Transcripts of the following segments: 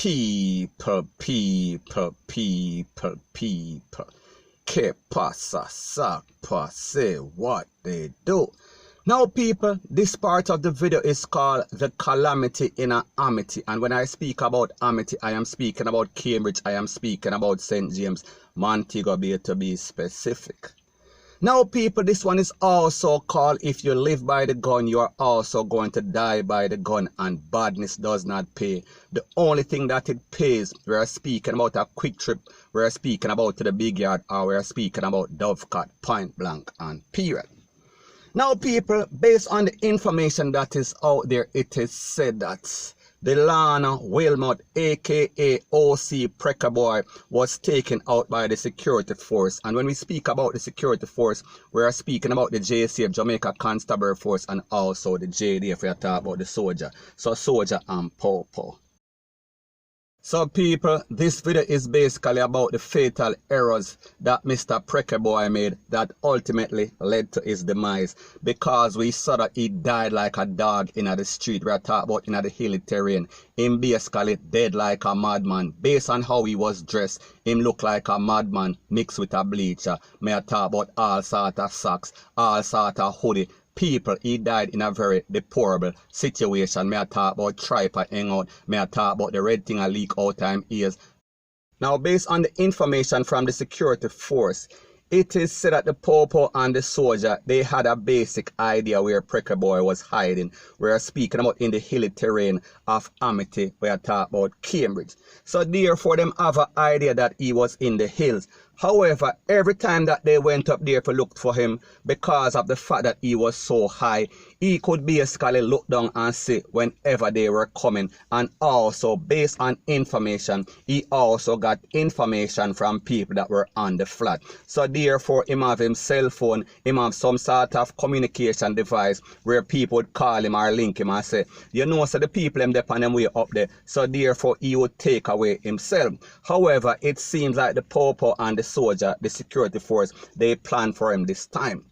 People. Que pasa, say what they do. Now people, this part of the video is called The Calamity in Amity. And when I speak about Amity, I am speaking about Cambridge, I am speaking about St. James, Montego Bay to be specific. Now people, this one is also called If You Live by the Gun, You Are Also Going to Die by the Gun, and badness does not pay. The only thing that it pays, we are speaking about a quick trip, we are speaking about to the big yard, or we are speaking about Dovecote, point blank and period. Now people, based on the information that is out there, it is said that Delana Wilmot, aka OC PREKEH BWOY, was taken out by the security force. And when we speak about the security force, we are speaking about the JCF, Jamaica Constabulary Force, and also the JDF. We are talking about the soldier. So soldier and Popo. So people, this video is basically about the fatal errors that Mr. PREKEH BWOY made that ultimately led to his demise, because we saw that he died like a dog in the street. We are talking about in the hilly terrain. Him basically dead like a madman. Based on how he was dressed, him look like a madman mixed with a bleacher. May I talk about all sort of socks, all sort of hoodie. People, he died in a very deplorable situation. May I talk about tripod hang out. May I talk about the red thing a leak out time ears. Now, based on the information from the security force, it is said that the Popo and the soldier, they had a basic idea where PREKEH BWOY was hiding. We are speaking about in the hilly terrain of Amity. We are talking about Cambridge. So therefore, them have an idea that he was in the hills. However, every time that they went up there to look for him, because of the fact that he was so high, he could basically look down and see whenever they were coming. And also, based on information, he also got information from people that were on the flat. So therefore, him have his cell phone, him have some sort of communication device where people would call him or link him and say, you know, so the people them on them way up there. So therefore, he would take away himself. However, it seems like the Popo and the soldier, the security force, they planned for him this time.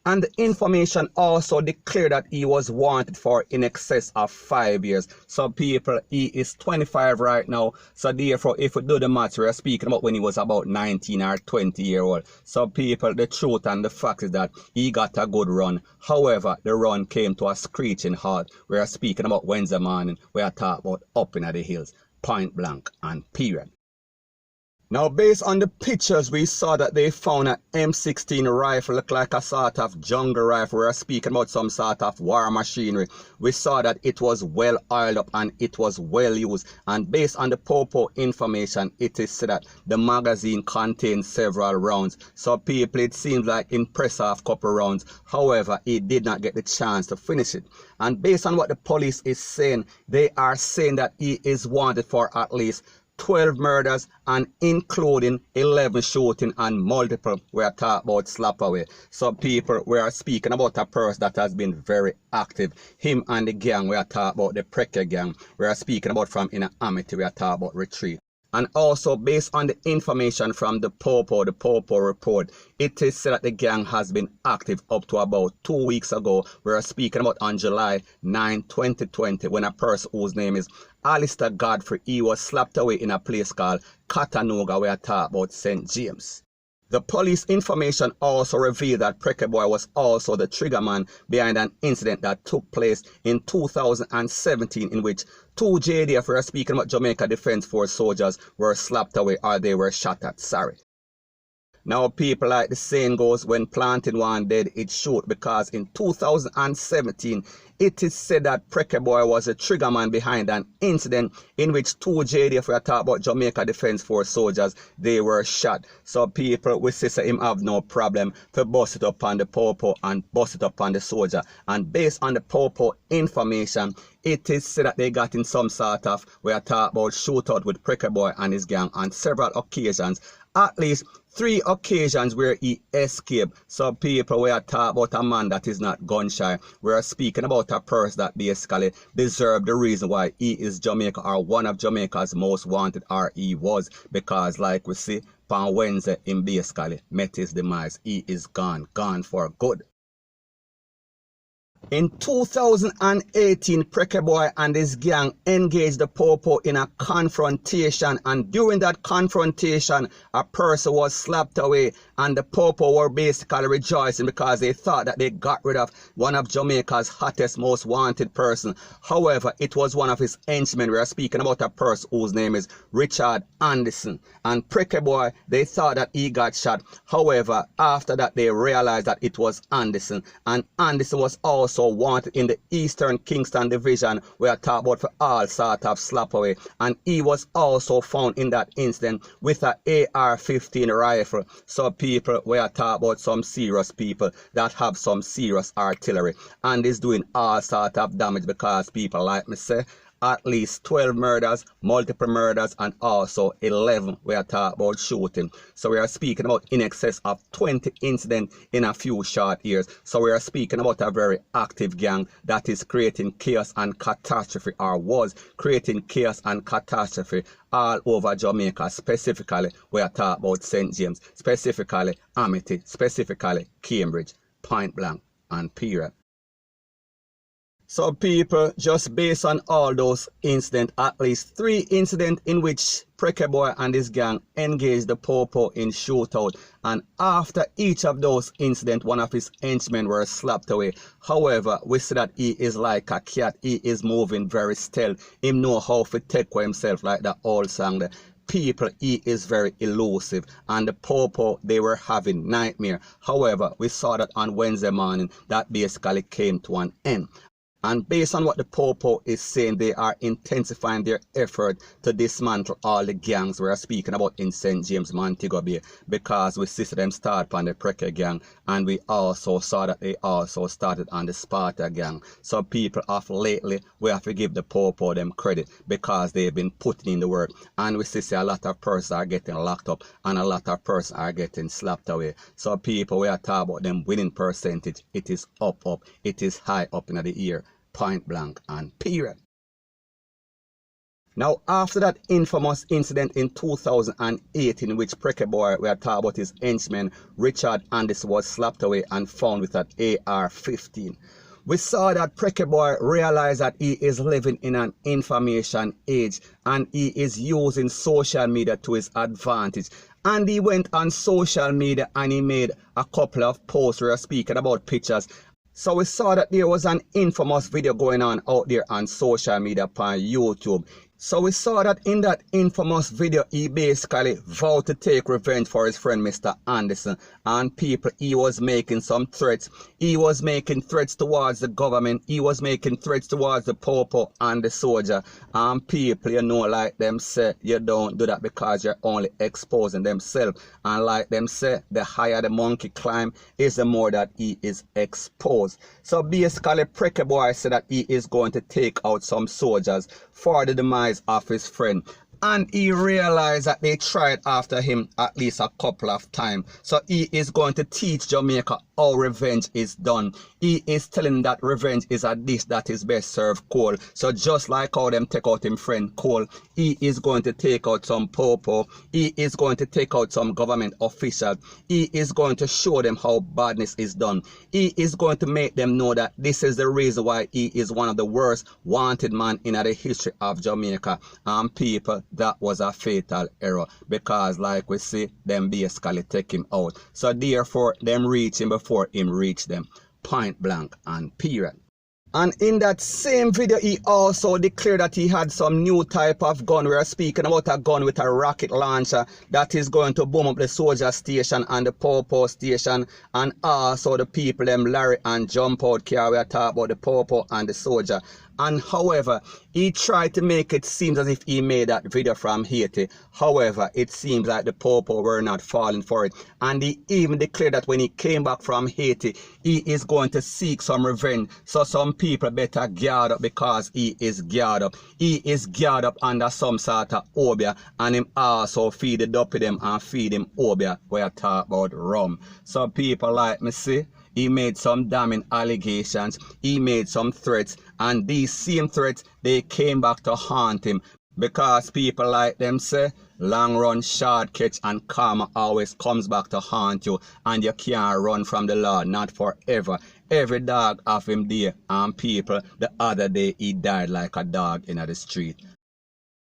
And the information also declared that he was wanted for in excess of 5 years. So people, he is 25 right now. So therefore, if we do the math, we are speaking about when he was about 19 or 20 years old. So people, the truth and the fact is that he got a good run. However, the run came to a screeching halt. We are speaking about Wednesday morning. We are talking about up in the hills, point blank and period. Now, based on the pictures, we saw that they found an M16 rifle, look like a sort of jungle rifle. We're speaking about some sort of war machinery. We saw that it was well oiled up and it was well used. And based on the Popo information, it is said that the magazine contained several rounds. So people, it seems like in press off couple rounds. However, he did not get the chance to finish it. And based on what the police is saying, they are saying that he is wanted for at least 12 murders and including 11 shooting and multiple, we are talking about slap away. So people, we are speaking about a person that has been very active. Him and the gang, we are talking about the PREKEH gang. We are speaking about from in Amity, we are talking about retreat. And also based on the information from the Popo report, it is said that the gang has been active up to about 2 weeks ago. We are speaking about on July 9, 2020, when a person whose name is Alistair Godfrey, he was slapped away in a place called Chattanooga. We are talking about St. James. The police information also revealed that PREKEH BWOY was also the triggerman behind an incident that took place in 2017 in which 2 JDF, we are speaking about Jamaica Defense Force soldiers, were slapped away or they were shot at. Sorry. Now people, like the saying goes, when planting one dead, it shoot, because in 2017, it is said that PREKEH BWOY was a triggerman behind an incident in which 2 JDF, we are talking about Jamaica Defense Force soldiers, they were shot. So people, we say him have no problem to bust it up on the Popo and bust it up on the soldier. And based on the Popo information, it is said that they got in some sort of, we are talking about shootout with PREKEH BWOY and his gang on several occasions. At least 3 occasions where he escaped. So people, we are talking about a man that is not gun shy. We are speaking about a person that basically deserved the reason why he is Jamaica, or one of Jamaica's most wanted, or he was. Because like we see, on Wednesday, him basically met his demise. He is gone for good. In 2018, PREKEH BWOY and his gang engaged the Popo in a confrontation, and during that confrontation, a person was slapped away, and the Popo were basically rejoicing because they thought that they got rid of one of Jamaica's hottest, most wanted person. However, it was one of his henchmen. We are speaking about a person whose name is Richard Anderson. And PREKEH BWOY, they thought that he got shot. However, after that, they realized that it was Anderson, and Anderson was also wanted in the Eastern Kingston division. We are talking about for all sort of slap away, and he was also found in that incident with a AR-15 rifle. So people, we are talking about some serious people that have some serious artillery, and is doing all sort of damage because people, like me say, at least 12 murders, multiple murders, and also 11 we are talking about shooting. So we are speaking about in excess of 20 incidents in a few short years. So we are speaking about a very active gang that is creating chaos and catastrophe, or was creating chaos and catastrophe all over Jamaica. Specifically, we are talking about St. James, specifically Amity, specifically Cambridge, Point Blank, and Period. So people, just based on all those incidents, at least 3 incidents in which PREKEH BWOY and his gang engaged the Popo in shootout, and after each of those incidents, one of his henchmen were slapped away. However, we see that he is like a cat. He is moving very stealth. He know how to take for himself, like the old song there. People, he is very elusive, and the Popo, they were having nightmare. However, we saw that on Wednesday morning, that basically came to an end. And based on what the Popo is saying, they are intensifying their effort to dismantle all the gangs we are speaking about in St. James, Montego Bay, because we see them start on the PREKEH gang, and we also saw that they also started on the Sparta gang. So people of lately, we have to give the Popo them credit because they've been putting in the work, and we see a lot of persons are getting locked up and a lot of persons are getting slapped away. So people, we are talking about them winning percentage. It is up, it is high up in the ear. Point blank and period. Now, after that infamous incident in 2008 in which PREKEH BWOY, we are talking about his henchman Richard Anderson, was slapped away and found with an AR-15, we saw that PREKEH BWOY realized that he is living in an information age, and he is using social media to his advantage. And he went on social media and he made a couple of posts where speaking about pictures. So we saw that there was an infamous video going on out there on social media on YouTube. So we saw that in that infamous video, he basically vowed to take revenge for his friend Mr. Anderson. And people, he was making some threats. He was making threats towards the government. He was making threats towards the Popo and the soldier. And people, you know, like them say, you don't do that because you're only exposing themselves. And like them say, the higher the monkey climb is the more that he is exposed. So basically, PREKEH BWOY said that he is going to take out some soldiers for the demise of his friend, and he realized that they tried after him at least a couple of times. So he is going to teach Jamaica how revenge is done. He is telling that revenge is a dish that is best served cold. So just like how them take out him friend cold, he is going to take out some Popo. He is going to take out some government officials. He is going to show them how badness is done. He is going to make them know that this is the reason why he is one of the worst wanted man in the history of Jamaica. And people, that was a fatal error, because like we see, them basically take him out. So therefore, them reach him before him reach them. Point blank and period. And in that same video, he also declared that he had some new type of gun. We are speaking about a gun with a rocket launcher that is going to boom up the soldier station and the Popo station, and also the people them Larry and jump out car. We are talking about the Popo and the soldier. And however, he tried to make it seem as if he made that video from Haiti. However, it seems like the Popo were not falling for it. And he even declared that when he came back from Haiti, he is going to seek some revenge. So some people better guard up, because he is geared up. He is geared up under some sort of obia, and him also feed the dopey them and feed him obia. We are talking about rum. So people like me see, he made some damning allegations, he made some threats, and these same threats, they came back to haunt him, because people like them say, long run, short catch, and karma always comes back to haunt you, and you can't run from the Lord, not forever. Every dog have him day, and people, the other day he died like a dog in the street.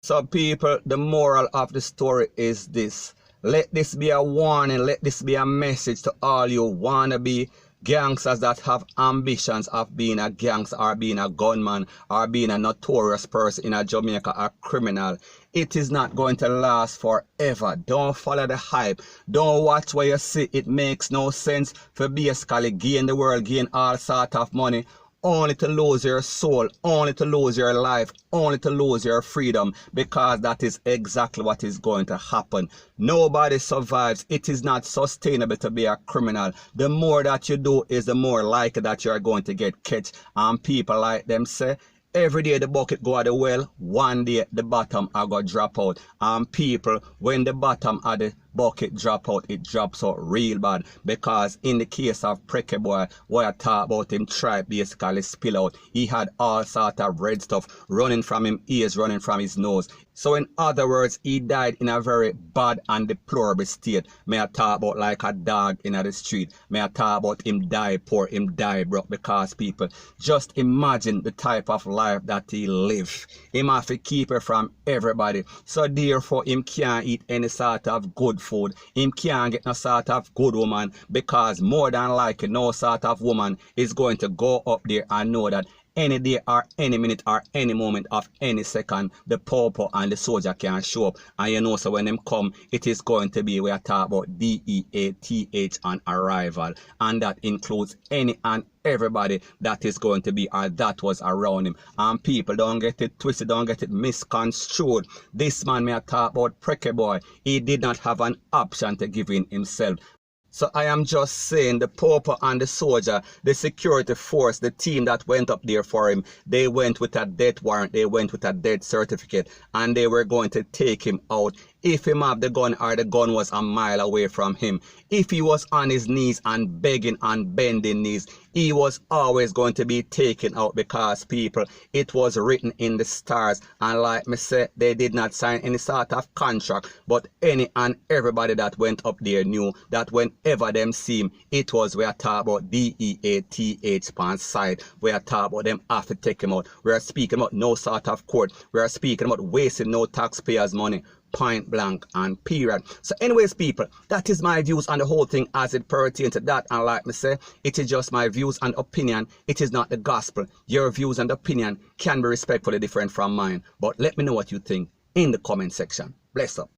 So people, the moral of the story is this. Let this be a warning, let this be a message to all you wannabe gangsters that have ambitions of being a gangster or being a gunman or being a notorious person in a Jamaica, a criminal. It is not going to last forever. Don't follow the hype. Don't watch what you see. It makes no sense for basically gain the world, gain all sort of money, only to lose your soul, only to lose your life, only to lose your freedom, because that is exactly what is going to happen. Nobody survives. It is not sustainable to be a criminal. The more that you do is the more likely that you are going to get catch. And people like them say, every day the bucket go at the well, one day the bottom are going to drop out. And people, when the bottom of the bucket drop out, it drops out real bad. Because in the case of PREKEH Boy, what I talk about him tribe basically spill out. He had all sort of red stuff running from him ears, running from his nose. So in other words, he died in a very bad and deplorable state. May I talk about like a dog in the street. May I talk about him die poor, him die broke. Because people, just imagine the type of life that he live. Him have to keep it from everybody. So therefore, him can't eat any sort of good food. Him can't get no sort of good woman, because more than likely no sort of woman is going to go up there and know that any day or any minute or any moment of any second, the pauper and the soldier can show up. And you know, so when them come, it is going to be, we are talking about DEATH on arrival. And that includes any and everybody that is going to be or that was around him. And people, don't get it twisted, don't get it misconstrued. This man, may I talk about PREKEH Boy, he did not have an option to give in himself. So I am just saying the pauper and the soldier, the security force, the team that went up there for him, they went with a death warrant, they went with a death certificate, and they were going to take him out. If him have the gun or the gun was a mile away from him, if he was on his knees and begging and bending knees, he was always going to be taken out, because people, it was written in the stars. And like me say, they did not sign any sort of contract, but any and everybody that went up there knew that whenever them see him, it was, we are talking about DEATH on side. We are talking about them have to take him out. We are speaking about no sort of court. We are speaking about wasting no taxpayers' money. Point blank and period. So anyways, people, that is my views on the whole thing as it pertains to that. And like me say, it is just my views and opinion. It is not the gospel. Your views and opinion can be respectfully different from mine. But let me know what you think in the comment section. Bless up.